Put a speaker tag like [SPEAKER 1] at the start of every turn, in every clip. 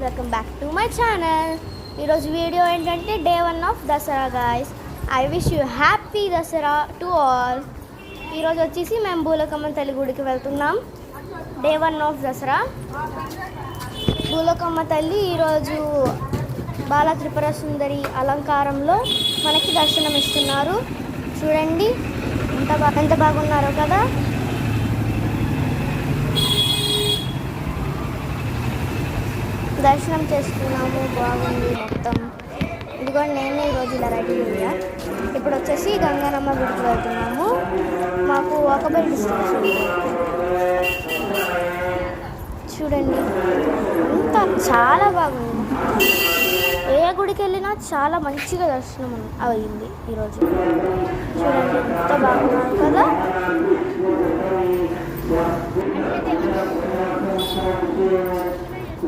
[SPEAKER 1] Welcome back to my channel. ఈరోజు video ఏంటంటే day 1 of Dasara guys. I wish you happy Dasara to all. ఈరోజు వచ్చేసి మేము భూలకమ్మ తల్లి గుడికి వెళ్తున్నాం. Day 1 of Dasara. భూలకమ్మ తల్లి ఈరోజు బాల త్రిపుర సుందరి అలంకారంలో మనకి దర్శనం ఇస్తున్నారు. చూడండి ఎంత బాగున్నారో కదా. దర్శనం చేసుకున్నాము, బాగుంది మొత్తం. ఇదిగోండి నేను ఈరోజు ఇలా రెడీ అయ్యా. ఇప్పుడు వచ్చేసి గంగారమ్మ గుడికి వెళ్తున్నాము. మాకు వాకబుల్ డిస్టెన్స్ చూడండి, అంతా చాలా బాగుంది. ఏ గుడికి వెళ్ళినా చాలా మంచిగా దర్శనం అయింది ఈరోజు. చూడండి ఎంత బాగున్నారు కదా.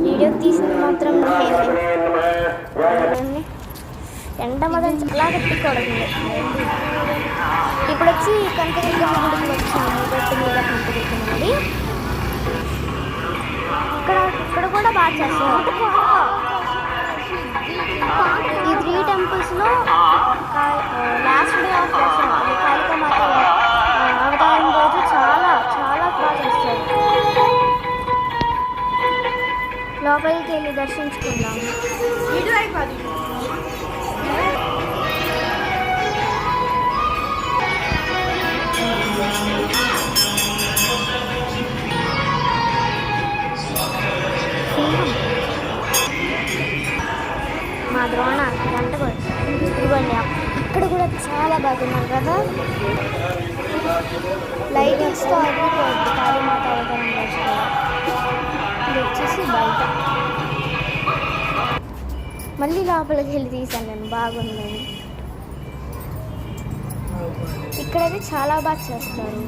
[SPEAKER 1] వీడియో తీసింది మాత్రం ఎండ మాత్రం చాలా గట్టికూడదు. ఇప్పుడు వచ్చి కనకదుర్గమ్మ గుడికి వచ్చాము. గట్టి మీద కనకదుర్గమ్మది ఇక్కడ కూడా బాగా చేస్తారు. ఈ 3 టెంపుల్స్లో last day of Dasara Kalikamata అవతారం రోజు చాలా చాలా బాగా చేస్తారు. లోపలికి వెళ్ళి దర్శించుకుందాము. మా ద్రోణ గంట కూడా ఇదిగోండి, ఇక్కడ కూడా చాలా బాగున్నారు కదా. లైటింగ్స్తో అదిరిపోద్ది కాళీమాత అవతారం రోజు. ఇది వచ్చేసి బయట, మళ్ళీ లోపలికి వెళ్ళి తీసాను నేను, బాగుందని. ఇక్కడైతే చాలా బాగా చేస్తారు,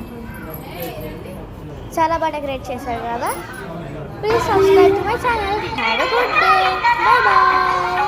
[SPEAKER 1] చాలా బాగా డెకరేట్ చేశారు కదా. Please subscribe to my channel. Have a good day. Bye bye.